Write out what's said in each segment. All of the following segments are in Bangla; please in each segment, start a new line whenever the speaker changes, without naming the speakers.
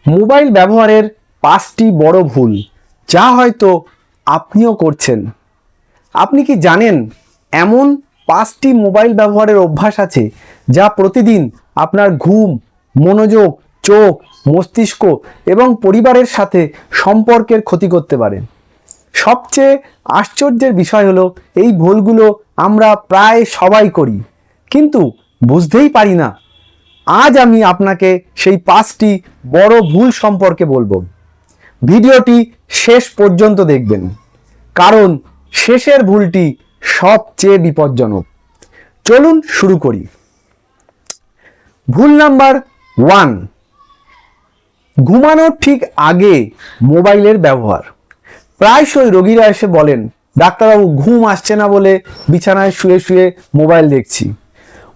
মোবাইল ব্যবহারের 5টি বড় ভুল যা হয়তো আপনিও করছেন। আপনি কি জানেন এমন 5টি মোবাইল ব্যবহারের অভ্যাস আছে যা প্রতিদিন আপনার ঘুম, মনোযোগ, চোখ, মস্তিষ্ক এবং পরিবারের সাথে সম্পর্কের ক্ষতি করতে পারে। সবচেয়ে আশ্চর্যের বিষয় হলো এই ভুলগুলো আমরা প্রায় সবাই করি, কিন্তু বুঝতেই পারি না। আজ আমি আপনাকে সেই 5টি বড় ভুল সম্পর্কে বলবো। ভিডিওটি শেষ পর্যন্ত দেখবেন, কারণ শেষের ভুলটি সবচেয়ে বিপজ্জনক। চলুন শুরু করি। ভুল নাম্বার 1, ঘুমানোর ঠিক আগে মোবাইলের ব্যবহার। প্রায়শই রোগীরা এসে বলেন, ডাক্তারবাবু ঘুম আসছে না বলে বিছানায় শুয়ে শুয়ে মোবাইল দেখছি।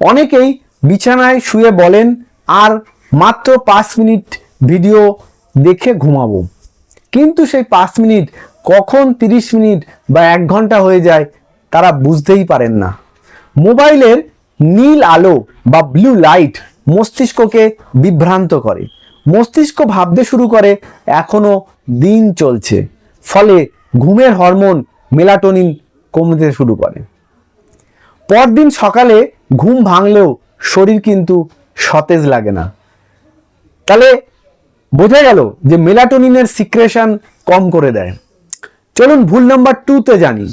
অনেকেই বিছানায় শুয়ে বলেন আর মাত্র 5 মিনিট ভিডিও দেখে ঘুমাবো, কিন্তু সেই 5 মিনিট কখন 30 মিনিট বা 1 ঘন্টা হয়ে যায় তারা বুঝতেই পারেন না। মোবাইলের নীল আলো বা ব্লু লাইট মস্তিষ্ককে বিভ্রান্ত করে। মস্তিষ্ক ভাবতে শুরু করে এখনো দিন চলছে, ফলে ঘুমের হরমোন মেলাটোনিন কমতে শুরু করে। পরদিন সকালে ঘুম ভাঙলেও শরীর কিন্তু সতেজ লাগে না। তাহলে বোঝা গেল যে মেলাটোনিনের সিক্রেশন কম করে দেয়। চলুন ভুল নাম্বার 2তে জানি।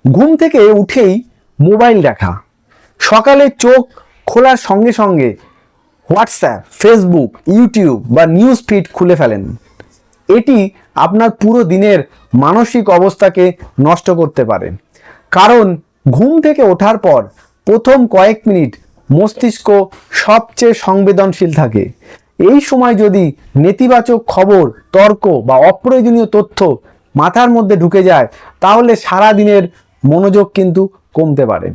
ঘুম থেকে উঠেই মোবাইল দেখা। সকালে চোখ খোলার সঙ্গে সঙ্গে হোয়াটসঅ্যাপ, ফেসবুক, ইউটিউব বা নিউজ ফিড খুলে ফেলেন। এটি আপনার পুরো দিনের মানসিক অবস্থাকে নষ্ট করতে পারে, কারণ ঘুম থেকে ওঠার পর প্রথম কয়েক মিনিট মস্তিষ্ক সবচেয়ে সংবেদনশীল থাকে। এই সময় যদি নেতিবাচক খবর, তর্ক বা অপ্রয়োজনীয় তথ্য মাথার মধ্যে ঢুকে যায়, তাহলে সারা দিনের মনোযোগ কিন্তু কমতে পারে।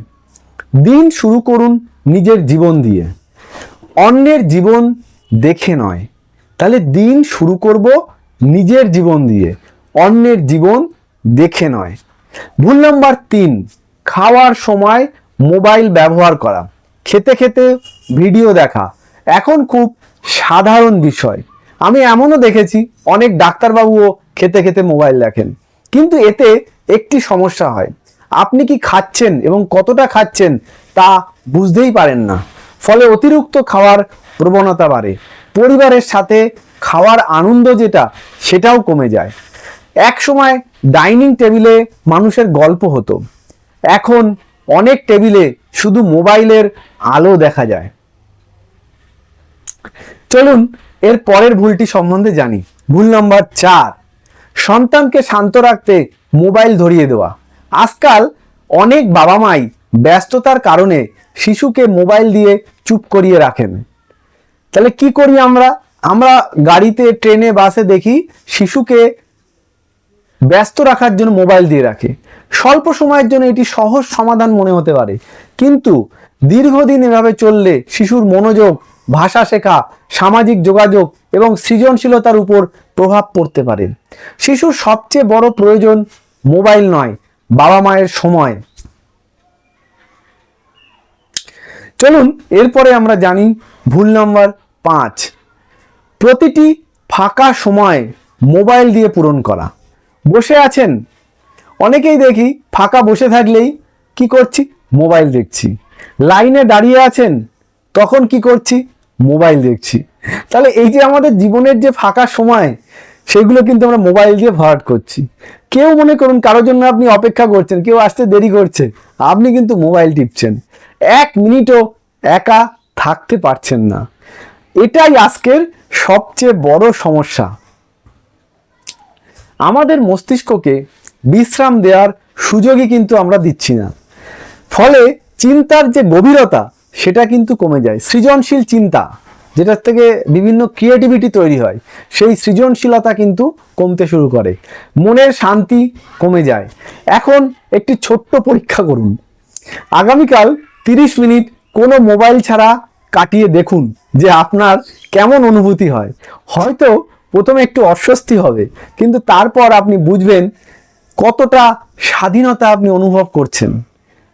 দিন শুরু করুন নিজের জীবন দিয়ে, অন্যের জীবন দেখে নয়। তাহলে দিন শুরু করব নিজের জীবন দিয়ে, অন্যের জীবন দেখে নয়। ভুল নাম্বার 3, খাওয়ার সময় মোবাইল ব্যবহার করা। খেতে খেতে ভিডিও দেখা এখন খুব সাধারণ বিষয়। আমি এমনও দেখেছি অনেক ডাক্তারবাবুও খেতে খেতে মোবাইল দেখেন, কিন্তু এতে একটি সমস্যা হয়। আপনি কি খাচ্ছেন এবং কতটা খাচ্ছেন তা বুঝতেই পারেন না, ফলে অতিরিক্ত খাওয়ার প্রবণতা বাড়ে। পরিবারের সাথে খাওয়ার আনন্দ সেটাও কমে যায়। এক সময় ডাইনিং টেবিলে মানুষের গল্প হতো, এখন অনেক টেবিলে শুধু মোবাইলের আলো দেখা যায়। চলুন এর পরের ভুলটি সম্বন্ধে জানি। ভুল নাম্বার 4, সন্তানকে শান্ত রাখতে মোবাইল ধরিয়ে দেওয়া। আজকাল অনেক বাবা মাই ব্যস্ততার কারণে শিশুকে মোবাইল দিয়ে চুপ করিয়ে রাখেন। তাহলে কি করি আমরা? গাড়িতে, ট্রেনে, বাসে দেখি শিশুকে ব্যস্ত রাখার জন্য মোবাইল দিয়ে রাখে। স্বল্প সময়ের জন্য এটি সহজ সমাধান মনে হতে পারে, কিন্তু দীর্ঘদিন এভাবে চললে শিশুর মনোযোগ, ভাষা শেখা, সামাজিক যোগাযোগ এবং সৃজনশীলতার উপর প্রভাব পড়তে পারে। শিশুর সবচেয়ে বড় প্রয়োজন মোবাইল নয়, বাবা মায়ের সময়। চলুন এরপরে আমরা জানি ভুল নাম্বার 5, প্রতিটি ফাঁকা সময় মোবাইল দিয়ে পূরণ করা। বসে আছেন, অনেকেই দেখি ফাঁকা বসে থাকলেই কি করছি? মোবাইল দেখছি। লাইনে দাঁড়িয়ে আছেন, তখন কি করছি? মোবাইল দেখছি। তাহলে এই যে আমাদের জীবনের যে ফাঁকা সময়, সেগুলো কিন্তু আমরা মোবাইল দিয়ে ভরাট করছি। কেউ মনে করুন কারোর জন্য আপনি অপেক্ষা করছেন, কেউ আসতে দেরি করছে, আপনি কিন্তু মোবাইল টিপছেন। 1 মিনিটও একা থাকতে পারছেন না। এটাই আজকের সবচেয়ে বড় সমস্যা। আমাদের মস্তিষ্ককে বিশ্রাম দেওয়ার সুযোগই কিন্তু আমরা দিচ্ছি না, ফলে চিন্তার যে গভীরতা সেটা কিন্তু কমে যায়। সৃজনশীল চিন্তা, যেটার থেকে বিভিন্ন ক্রিয়েটিভিটি তৈরি হয়, সেই সৃজনশীলতা কিন্তু কমতে শুরু করে, মনের শান্তি কমে যায়। এখন একটি ছোট্ট পরীক্ষা করুন। আগামীকাল 30 মিনিট কোনো মোবাইল ছাড়া কাটিয়ে দেখুন যে আপনার কেমন অনুভূতি হয়। হয়তো প্রথমে একটু অস্বস্তি হবে, কিন্তু তারপর আপনি বুঝবেন কতটা স্বাধীনতা আপনি অনুভব করছেন।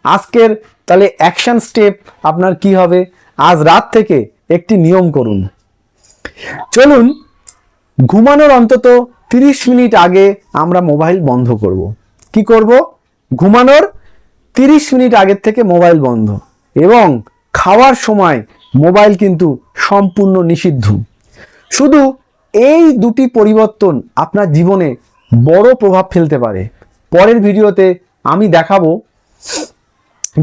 আজকের তাহলে অ্যাকশন স্টেপ আপনার কি হবে? আজ রাত থেকে একটি নিয়ম করুন। চলুন ঘুমানোর অন্তত 30 মিনিট আগে আমরা মোবাইল বন্ধ করব। কি করব? ঘুমানোর 30 মিনিট আগের থেকে মোবাইল বন্ধ, এবং খাওয়ার সময় মোবাইল কিন্তু সম্পূর্ণ নিষিদ্ধ। শুধু এই দুটি পরিবর্তন আপনার জীবনে বড় প্রভাব ফেলতে পারে। পরের ভিডিওতে আমি দেখাবো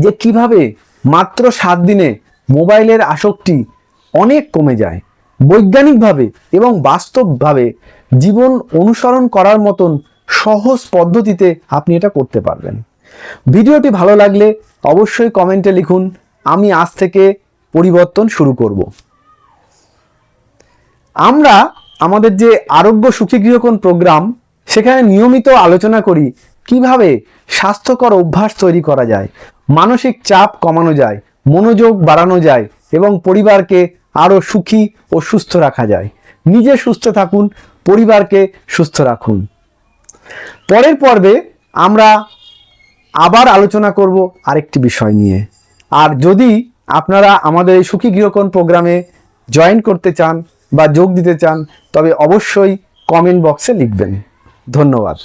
যে কিভাবে মাত্র 7 দিনে মোবাইলের আসক্তি অনেক কমে যায়। বৈজ্ঞানিকভাবে এবং বাস্তবভাবে জীবন অনুসরণ করার মতন সহজ পদ্ধতিতে আপনি এটা করতে পারবেন। ভিডিওটি ভালো লাগলে অবশ্যই কমেন্টে লিখুন, আমি আজ থেকে পরিবর্তন শুরু করব। আমরা আমাদের যে আরোগ্য সুখী গৃহকোণ প্রোগ্রাম, সেখানে নিয়মিত আলোচনা করি কিভাবে স্বাস্থ্যকর অভ্যাস তৈরি করা যায়, মানসিক চাপ কমানো যায়, মনোযোগ বাড়ানো যায় এবং পরিবারকে আরও সুখী ও সুস্থ রাখা যায়। নিজে সুস্থ থাকুন, পরিবারকে সুস্থ রাখুন। পরের পর্বে আমরা আবার আলোচনা করব আরেকটি বিষয় নিয়ে। আর যদি আপনারা আমাদের এই সুখী গৃহকোণ প্রোগ্রামে জয়েন করতে চান বা যোগ দিতে চান, তবে অবশ্যই কমেন্ট বক্সে লিখবেন। ধন্যবাদ।